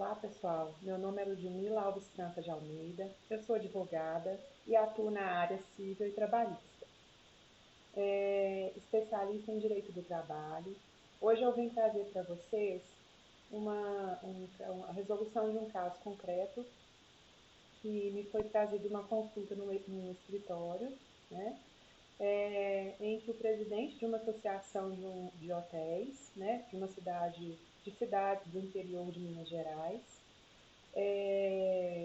Olá, pessoal. Meu nome é Ludmila Alves França de Almeida, eu sou advogada e atuo na área civil e trabalhista. Especialista em direito do trabalho. Hoje eu vim trazer para vocês uma resolução de um caso concreto que me foi trazido uma consulta no escritório, né? Em que o presidente de uma associação de hotéis, né, de uma cidade do interior de Minas Gerais,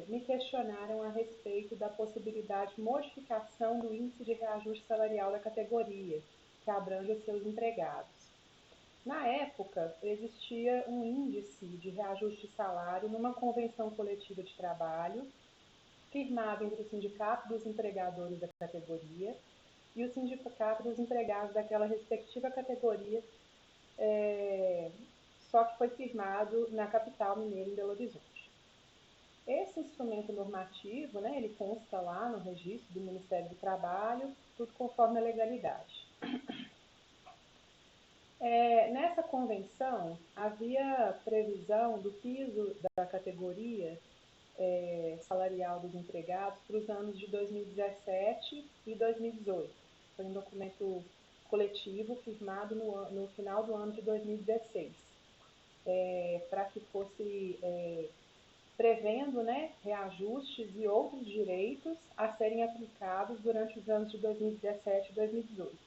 me questionaram a respeito da possibilidade de modificação do índice de reajuste salarial da categoria, que abrange os seus empregados. Na época, existia um índice de reajuste de salário numa convenção coletiva de trabalho, firmada entre o Sindicato dos Empregadores da categoria e o Sindicato dos Empregados daquela respectiva categoria, só que foi firmado na capital mineira, em Belo Horizonte. Esse instrumento normativo, né, ele consta lá no registro do Ministério do Trabalho, tudo conforme a legalidade. Nessa convenção, havia previsão do piso da categoria salarial dos empregados para os anos de 2017 e 2018. Foi um documento coletivo firmado no final do ano de 2016, para que fosse prevendo, né, reajustes e outros direitos a serem aplicados durante os anos de 2017 e 2018.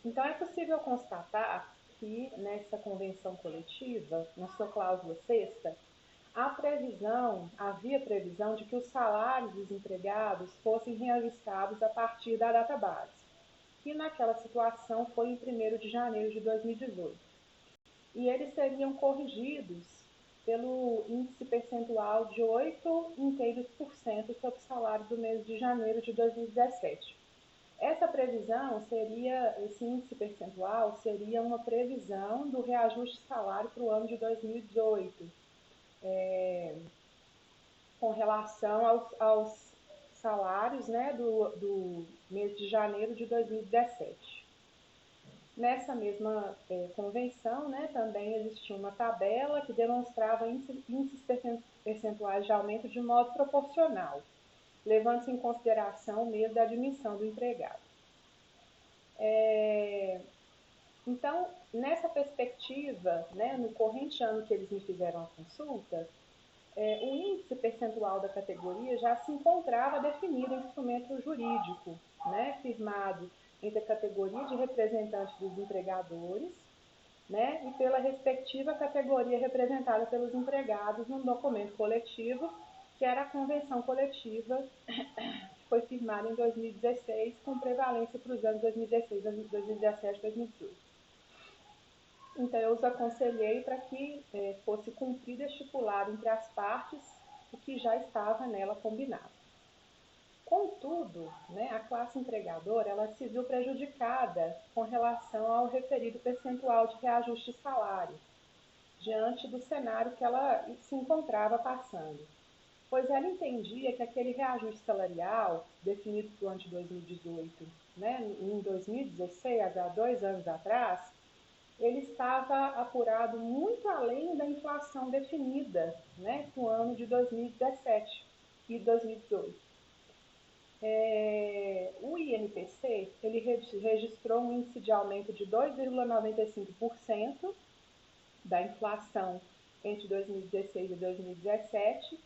Então, é possível constatar que nessa convenção coletiva, na sua cláusula sexta, havia previsão de que os salários dos empregados fossem reajustados a partir da data base, que naquela situação foi em 1º de janeiro de 2018. E eles seriam corrigidos pelo índice percentual de 8,2% sobre o salário do mês de janeiro de 2017. Essa previsão esse índice percentual seria uma previsão do reajuste de salário para o ano de 2018, com relação aos salários, né, do mês de janeiro de 2017. Nessa mesma convenção, né, também existia uma tabela que demonstrava índices percentuais de aumento de modo proporcional, levando-se em consideração o mês da admissão do empregado. Então, nessa perspectiva, né, no corrente ano que eles me fizeram a consulta, o índice percentual da categoria já se encontrava definido em instrumento jurídico, né, firmado entre a categoria de representantes dos empregadores, né, e pela respectiva categoria representada pelos empregados num documento coletivo, que era a convenção coletiva, que foi firmada em 2016, com prevalência para os anos 2016, 2017 e 2018. Então, eu os aconselhei para que fosse cumprido e estipulado entre as partes o que já estava nela combinado. Contudo, né, a classe empregadora ela se viu prejudicada com relação ao referido percentual de reajuste de salário, diante do cenário que ela se encontrava passando. Pois ela entendia que aquele reajuste salarial, definido para o ano de 2018, né, em 2016, há 2 anos atrás, ele estava apurado muito além da inflação definida, né, para o ano de 2017 e 2018. O INPC ele registrou um índice de aumento de 2,95% da inflação entre 2016 e 2017,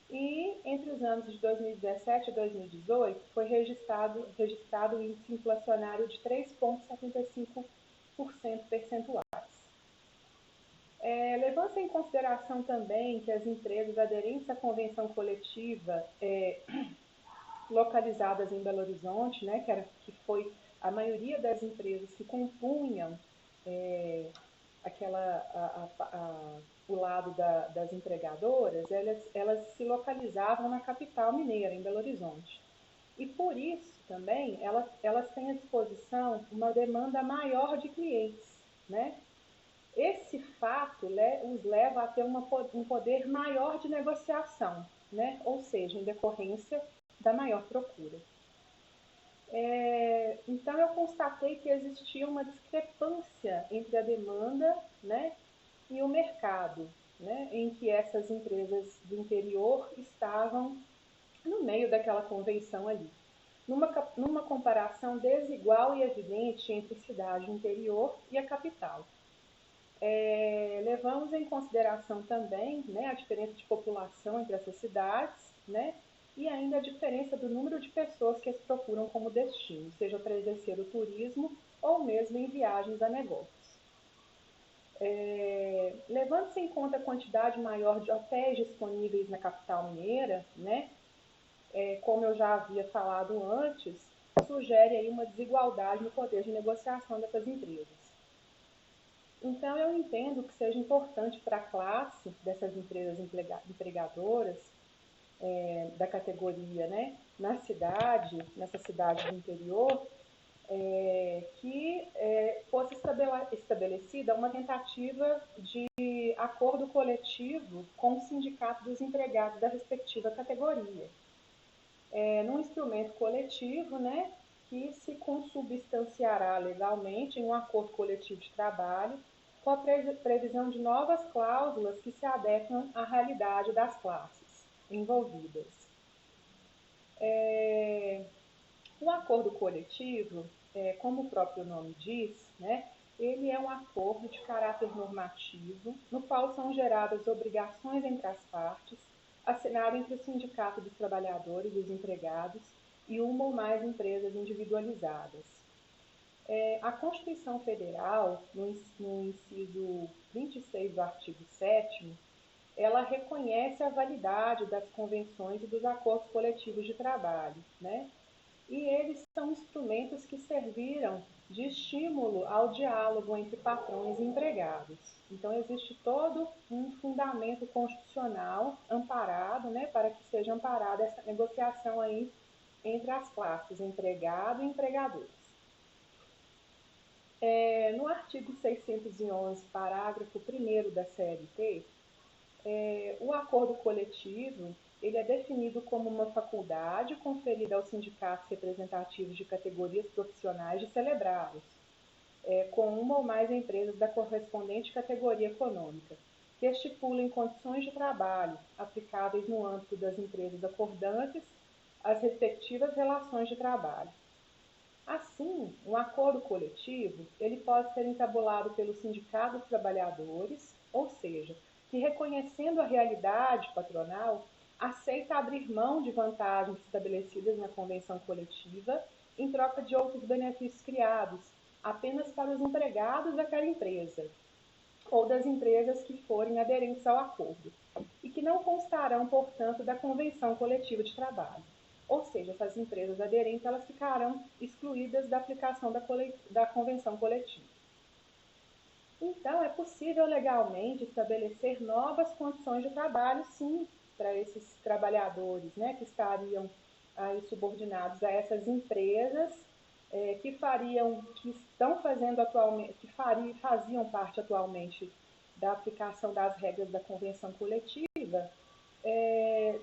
e entre os anos de 2017 e 2018 foi registrado o índice inflacionário de 3,75% percentuais. Levando-se em consideração também que as empresas aderentes à convenção coletiva localizadas em Belo Horizonte, né, que foi a maioria das empresas que compunham o lado das empregadoras, elas se localizavam na capital mineira, em Belo Horizonte. E por isso também elas têm à disposição uma demanda maior de clientes, né? Esse fato os leva a ter um poder maior de negociação, né? Ou seja, em decorrência da maior procura. Então, eu constatei que existia uma discrepância entre a demanda, né, e o mercado, né, em que essas empresas do interior estavam no meio daquela convenção ali. Numa comparação desigual e evidente entre cidade interior e a capital. Levamos em consideração também, né, a diferença de população entre essas cidades, né, e ainda a diferença do número de pessoas que as procuram como destino, seja para exercer o turismo ou mesmo em viagens a negócios. Levando-se em conta a quantidade maior de hotéis disponíveis na capital mineira, né, como eu já havia falado antes, sugere aí uma desigualdade no poder de negociação dessas empresas. Então, eu entendo que seja importante para a classe dessas empresas empregadoras da categoria, né, nessa cidade do interior, que fosse estabelecida uma tentativa de acordo coletivo com o sindicato dos empregados da respectiva categoria. Num instrumento coletivo, né, que se consubstanciará legalmente em um acordo coletivo de trabalho, com a previsão de novas cláusulas que se adequam à realidade das classes envolvidas. O acordo coletivo, como o próprio nome diz, né, ele é um acordo de caráter normativo, no qual são geradas obrigações entre as partes, assinado entre o Sindicato dos Trabalhadores e dos Empregados e uma ou mais empresas individualizadas. A Constituição Federal, no inciso 26 do artigo 7º, ela reconhece a validade das convenções e dos acordos coletivos de trabalho, né? E eles são instrumentos que serviram de estímulo ao diálogo entre patrões e empregados. Então, existe todo um fundamento constitucional amparado, né, para que seja amparada essa negociação aí entre as classes empregado e empregadores. No artigo 611, parágrafo 1º da CLT, o acordo coletivo ele é definido como uma faculdade conferida aos sindicatos representativos de categorias profissionais de celebrá-los, com uma ou mais empresas da correspondente categoria econômica, que estipulem condições de trabalho aplicáveis no âmbito das empresas acordantes às respectivas relações de trabalho. Assim, um acordo coletivo ele pode ser entabulado pelo sindicato dos trabalhadores, ou seja, que reconhecendo a realidade patronal, aceita abrir mão de vantagens estabelecidas na convenção coletiva em troca de outros benefícios criados apenas para os empregados daquela empresa ou das empresas que forem aderentes ao acordo e que não constarão, portanto, da convenção coletiva de trabalho. Ou seja, essas empresas aderentes elas ficarão excluídas da aplicação da convenção coletiva. Então, é possível legalmente estabelecer novas condições de trabalho, sim, para esses trabalhadores, né, que estariam aí subordinados a essas empresas que estão fazendo atualmente, faziam parte atualmente da aplicação das regras da convenção coletiva,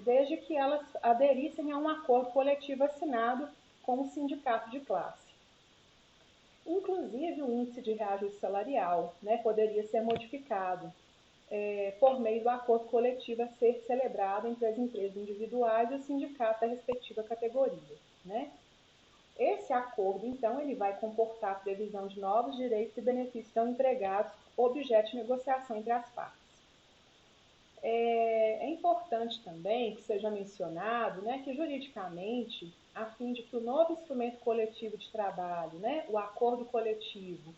desde que elas aderissem a um acordo coletivo assinado com o sindicato de classe. Inclusive, o índice de reajuste salarial, né, poderia ser modificado por meio do acordo coletivo a ser celebrado entre as empresas individuais e o sindicato da respectiva categoria, né? Esse acordo, então, ele vai comportar a previsão de novos direitos e benefícios ao empregados, objeto de negociação entre as partes. É importante também que seja mencionado, né, que juridicamente, a fim de que o novo instrumento coletivo de trabalho, né, o acordo coletivo,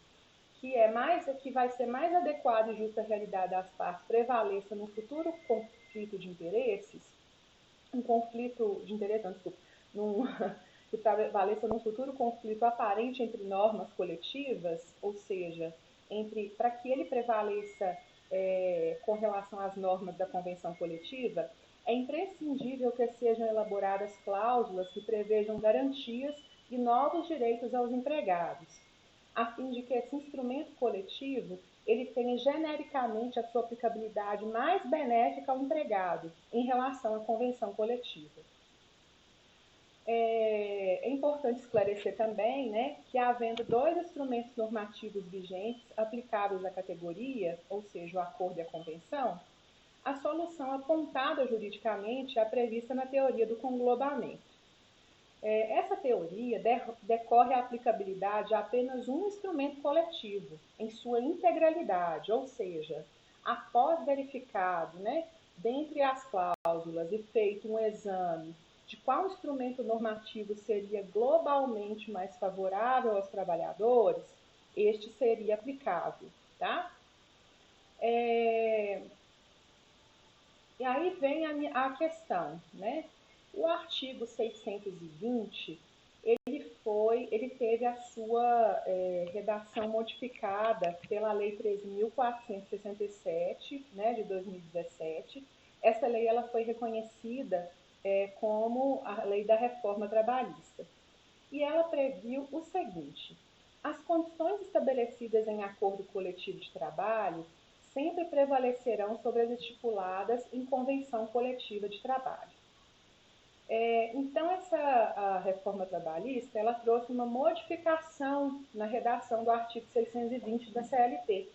que vai ser mais adequado e justo à realidade das partes, prevaleça no futuro conflito de interesses, que prevaleça num futuro conflito aparente entre normas coletivas, ou seja, para que ele prevaleça com relação às normas da convenção coletiva, é imprescindível que sejam elaboradas cláusulas que prevejam garantias e novos direitos aos empregados, a fim de que esse instrumento coletivo ele tenha genericamente a sua aplicabilidade mais benéfica ao empregado em relação à convenção coletiva. É importante esclarecer também, né, que havendo dois instrumentos normativos vigentes aplicáveis à categoria, ou seja, o acordo e a convenção, a solução apontada juridicamente é a prevista na teoria do conglobamento. Essa teoria decorre a aplicabilidade a apenas um instrumento coletivo, em sua integralidade, ou seja, após verificado, né, dentre as cláusulas e feito um exame de qual instrumento normativo seria globalmente mais favorável aos trabalhadores, este seria aplicável, tá? E aí vem a questão, né? O artigo 620, ele teve a sua redação modificada pela Lei 13.467, né, de 2017. Essa lei ela foi reconhecida como a Lei da Reforma Trabalhista. E ela previu o seguinte: as condições estabelecidas em acordo coletivo de trabalho sempre prevalecerão sobre as estipuladas em convenção coletiva de trabalho. Então, a reforma trabalhista, ela trouxe uma modificação na redação do artigo 620 da CLT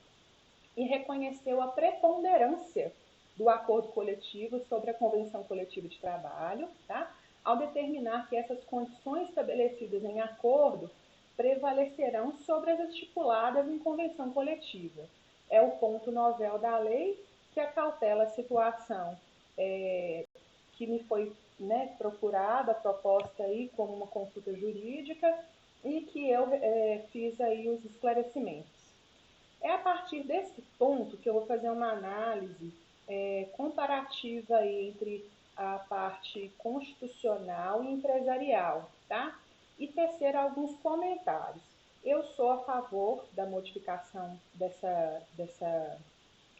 e reconheceu a preponderância do acordo coletivo sobre a convenção coletiva de trabalho, tá? Ao determinar que essas condições estabelecidas em acordo prevalecerão sobre as estipuladas em convenção coletiva. É o ponto novel da lei que acautela a situação que me foi, né, procurada, proposta aí como uma consulta jurídica e que eu fiz aí os esclarecimentos. É a partir desse ponto que eu vou fazer uma análise comparativa aí entre a parte constitucional e empresarial, tá? E tecer alguns comentários. Eu sou a favor da modificação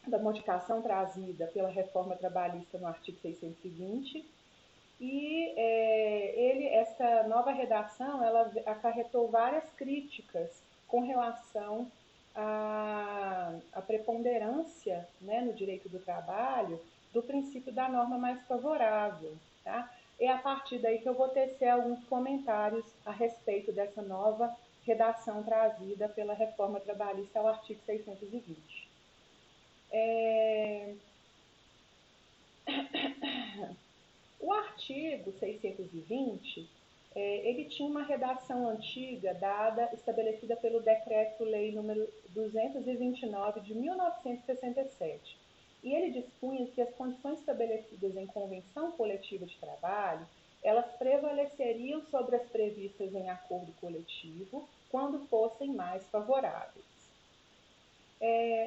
da modificação trazida pela reforma trabalhista no artigo 620 e essa nova redação ela acarretou várias críticas com relação à preponderância, né, no direito do trabalho do princípio da norma mais favorável. Tá? É a partir daí que eu vou tecer alguns comentários a respeito dessa nova redação trazida pela reforma trabalhista ao artigo 620. O artigo 620, ele tinha uma redação antiga estabelecida pelo Decreto-Lei número 229 de 1967. E ele dispunha que as condições estabelecidas em convenção coletiva de trabalho, elas prevaleceriam sobre as previstas em acordo coletivo quando fossem mais favoráveis.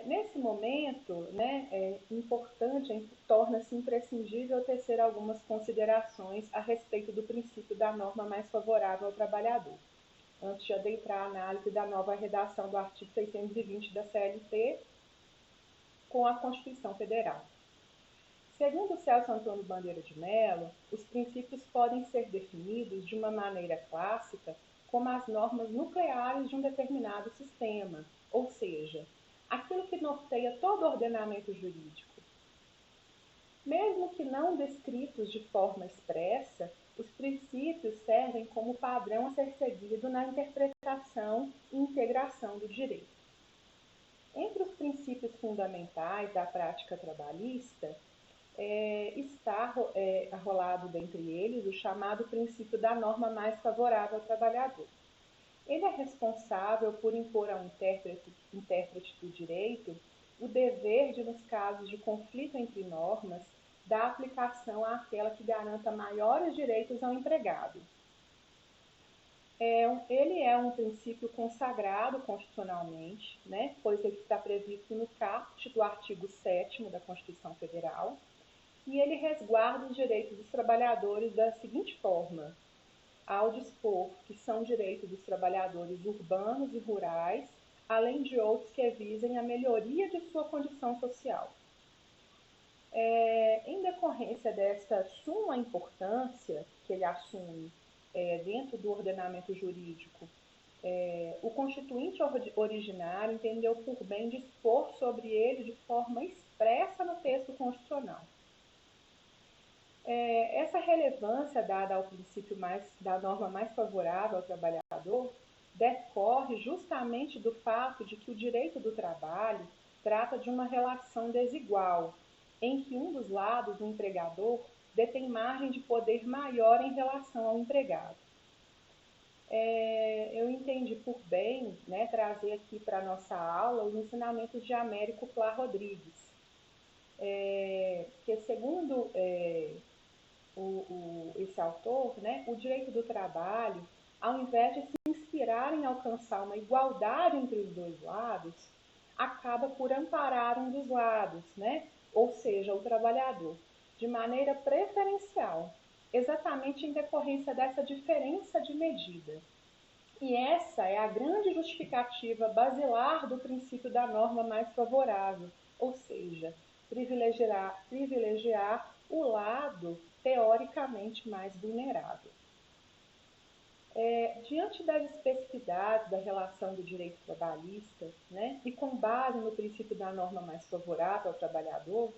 Nesse momento, né, importante, torna-se imprescindível tecer algumas considerações a respeito do princípio da norma mais favorável ao trabalhador, antes de adentrar a análise da nova redação do artigo 620 da CLT com a Constituição Federal. Segundo Celso Antônio Bandeira de Mello, os princípios podem ser definidos de uma maneira clássica como as normas nucleares de um determinado sistema, ou seja, aquilo que norteia todo o ordenamento jurídico. Mesmo que não descritos de forma expressa, os princípios servem como padrão a ser seguido na interpretação e integração do direito. Entre os princípios fundamentais da prática trabalhista, está arrolado dentre eles o chamado princípio da norma mais favorável ao trabalhador. Ele é responsável por impor ao intérprete do direito o dever de, nos casos de conflito entre normas, dar aplicação àquela que garanta maiores direitos ao empregado. Ele é um princípio consagrado constitucionalmente, né, pois ele está previsto no caput do artigo 7º da Constituição Federal, e ele resguarda os direitos dos trabalhadores da seguinte forma: ao dispor que são direitos dos trabalhadores urbanos e rurais, além de outros que visem a melhoria de sua condição social. Em decorrência dessa suma importância que ele assume dentro do ordenamento jurídico, o constituinte originário entendeu por bem dispor sobre ele de forma expressa no texto constitucional. Essa relevância dada ao princípio da norma mais favorável ao trabalhador decorre justamente do fato de que o direito do trabalho trata de uma relação desigual, em que um dos lados, o empregador, detém margem de poder maior em relação ao empregado. Eu entendi por bem, né, trazer aqui para a nossa aula os ensinamentos de Américo Plá Rodrigues, que segundo esse autor, né, o direito do trabalho, ao invés de se inspirar em alcançar uma igualdade entre os dois lados, acaba por amparar um dos lados, né, ou seja, o trabalhador, de maneira preferencial, exatamente em decorrência dessa diferença de medida. E essa é a grande justificativa basilar do princípio da norma mais favorável, ou seja, privilegiar o lado teoricamente mais vulnerável. Diante das especificidades da relação do direito trabalhista, né, e com base no princípio da norma mais favorável ao trabalhador,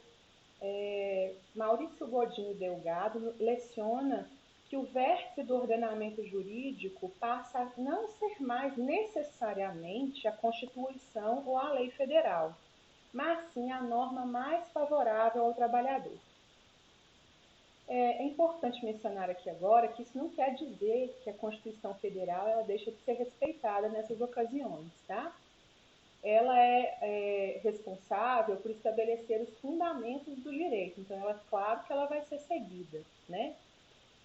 Maurício Godinho Delgado leciona que o vértice do ordenamento jurídico passa a não ser mais necessariamente a Constituição ou a lei federal, mas sim a norma mais favorável ao trabalhador. É importante mencionar aqui agora que isso não quer dizer que a Constituição Federal ela deixa de ser respeitada nessas ocasiões, tá? Ela é responsável por estabelecer os fundamentos do direito, então ela, claro que ela vai ser seguida, né?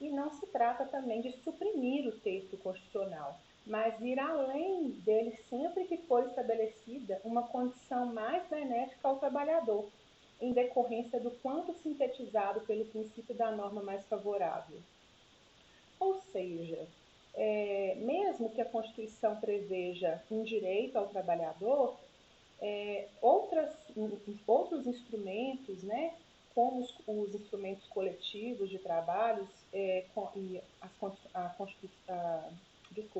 E não se trata também de suprimir o texto constitucional, mas ir além dele sempre que for estabelecida uma condição mais benéfica ao trabalhador, em decorrência do quanto sintetizado pelo princípio da norma mais favorável. Ou seja, mesmo que a Constituição preveja um direito ao trabalhador, outros instrumentos, né, como os instrumentos coletivos de trabalhos e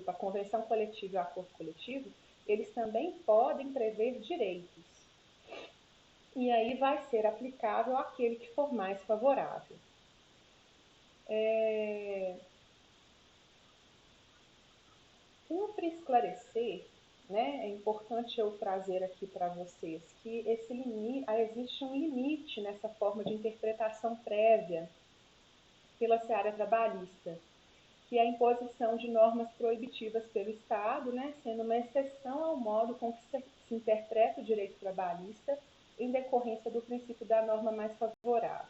a convenção coletiva e o acordo coletivo, eles também podem prever direitos. E aí vai ser aplicável aquele que for mais favorável. Para esclarecer, né, é importante eu trazer aqui para vocês que existe um limite nessa forma de interpretação prévia pela seara trabalhista, que é a imposição de normas proibitivas pelo Estado, né, sendo uma exceção ao modo com que se interpreta o direito trabalhista em decorrência do princípio da norma mais favorável.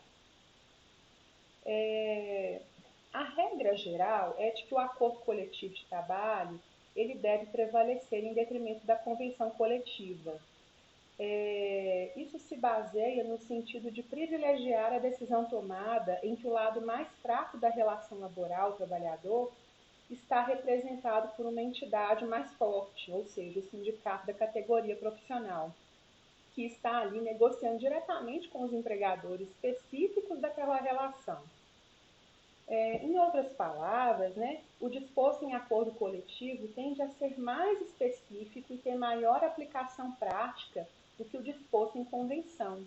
A regra geral é de que o acordo coletivo de trabalho ele deve prevalecer em detrimento da convenção coletiva. Isso se baseia no sentido de privilegiar a decisão tomada em que o lado mais fraco da relação laboral, trabalhador, está representado por uma entidade mais forte, ou seja, o sindicato da categoria profissional, que está ali negociando diretamente com os empregadores específicos daquela relação. Em outras palavras, né, o disposto em acordo coletivo tende a ser mais específico e ter maior aplicação prática do que o disposto em convenção,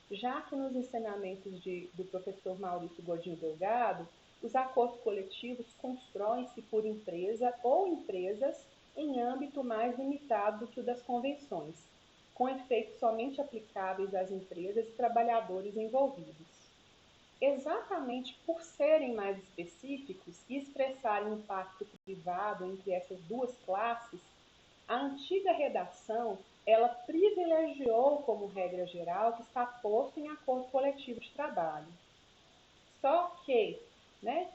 já que nos ensinamentos do professor Maurício Godinho Delgado, os acordos coletivos constroem-se por empresa ou empresas em âmbito mais limitado do que o das convenções, com efeitos somente aplicáveis às empresas e trabalhadores envolvidos. Exatamente por serem mais específicos e expressarem um impacto privado entre essas duas classes, a antiga redação ela privilegiou como regra geral que está posto em acordo coletivo de trabalho. Só que, né,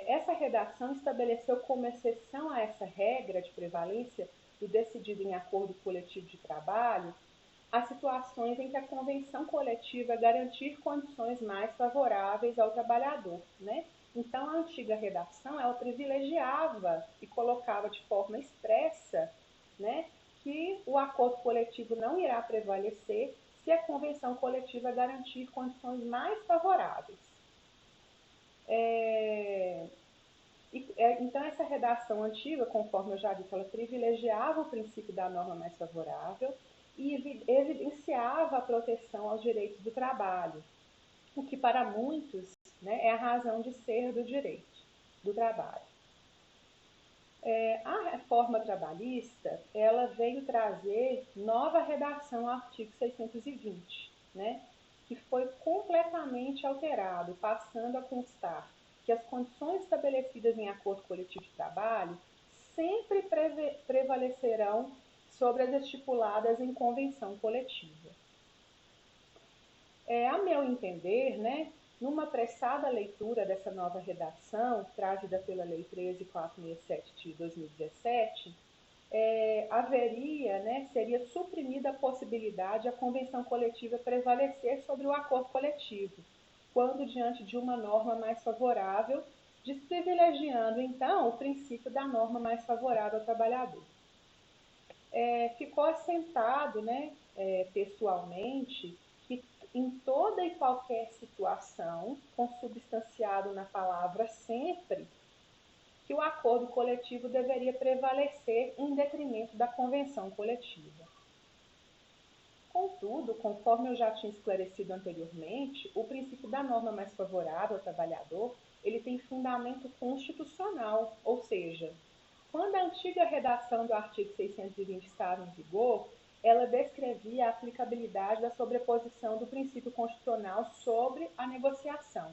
essa redação estabeleceu como exceção a essa regra de prevalência do decidido em acordo coletivo de trabalho as situações em que a convenção coletiva garantir condições mais favoráveis ao trabalhador, né? Então, a antiga redação, ela privilegiava e colocava de forma expressa, né, que o acordo coletivo não irá prevalecer se a convenção coletiva garantir condições mais favoráveis. Então, essa redação antiga, conforme eu já disse, ela privilegiava o princípio da norma mais favorável e evidenciava a proteção aos direitos do trabalho, o que para muitos né? É a razão de ser do direito do trabalho. A reforma trabalhista, ela veio trazer nova redação ao artigo 620, né? Que foi completamente alterado, passando a constar que as condições estabelecidas em acordo coletivo de trabalho sempre prevalecerão sobre as estipuladas em convenção coletiva. A meu entender, né, numa apressada leitura dessa nova redação, trazida pela Lei 13.467 de 2017, haveria, né, seria suprimida a possibilidade de a convenção coletiva prevalecer sobre o acordo coletivo, quando diante de uma norma mais favorável, desprivilegiando, então, o princípio da norma mais favorável ao trabalhador. Ficou assentado, né, textualmente, que em toda e qualquer situação, consubstanciado na palavra sempre, que o acordo coletivo deveria prevalecer em detrimento da convenção coletiva. Contudo, conforme eu já tinha esclarecido anteriormente, o princípio da norma mais favorável ao trabalhador, ele tem fundamento constitucional, ou seja, quando a antiga redação do artigo 620 estava em vigor, ela descrevia a aplicabilidade da sobreposição do princípio constitucional sobre a negociação.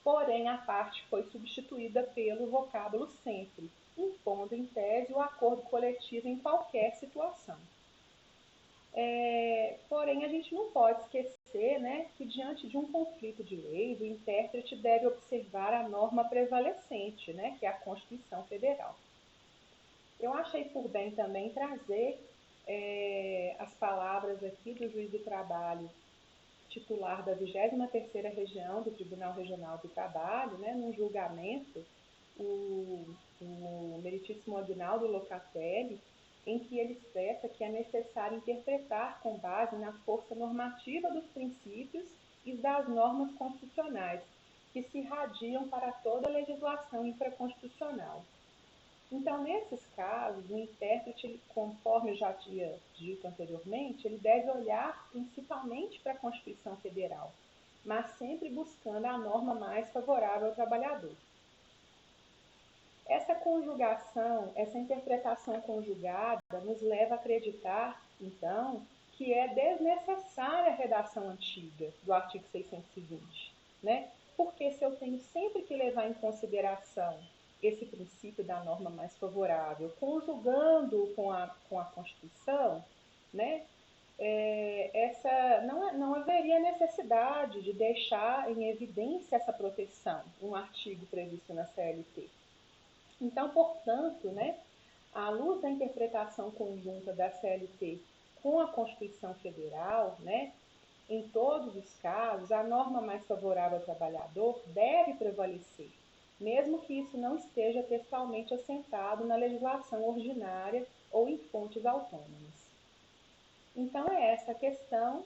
Porém, a parte foi substituída pelo vocábulo sempre, impondo em tese o acordo coletivo em qualquer situação. Porém, a gente não pode esquecer, né, que diante de um conflito de leis, o intérprete deve observar a norma prevalecente, né, que é a Constituição Federal. Eu achei por bem também trazer as palavras aqui do juiz do trabalho, titular da 23ª Região do Tribunal Regional do Trabalho, né, num julgamento, o meritíssimo Aguinaldo Locatelli, em que ele expressa que é necessário interpretar com base na força normativa dos princípios e das normas constitucionais, que se irradiam para toda a legislação infraconstitucional. Então, nesses casos, o intérprete, conforme eu já tinha dito anteriormente, ele deve olhar principalmente para a Constituição Federal, mas sempre buscando a norma mais favorável ao trabalhador. Essa conjugação, essa interpretação conjugada nos leva a acreditar, então, que é desnecessária a redação antiga do artigo 620, né? Porque se eu tenho sempre que levar em consideração esse princípio da norma mais favorável, conjugando com a Constituição, né? Não haveria necessidade de deixar em evidência essa proteção, um artigo previsto na CLT. Então, portanto, né, à luz da interpretação conjunta da CLT com a Constituição Federal, né, em todos os casos, a norma mais favorável ao trabalhador deve prevalecer, mesmo que isso não esteja textualmente assentado na legislação ordinária ou em fontes autônomas. Então, é essa a questão.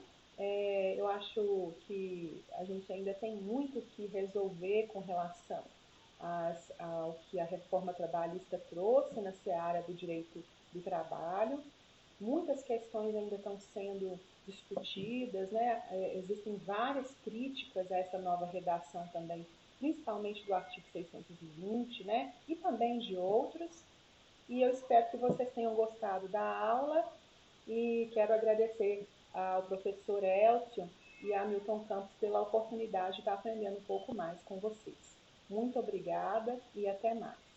Eu acho que a gente ainda tem muito que resolver com relação ao que a reforma trabalhista trouxe na seara do direito do trabalho. Muitas questões ainda estão sendo discutidas, né? Existem várias críticas a essa nova redação também, principalmente do artigo 620, né? E também de outros. E eu espero que vocês tenham gostado da aula e quero agradecer ao professor Elcio e a Milton Campos pela oportunidade de estar aprendendo um pouco mais com vocês. Muito obrigada e até mais.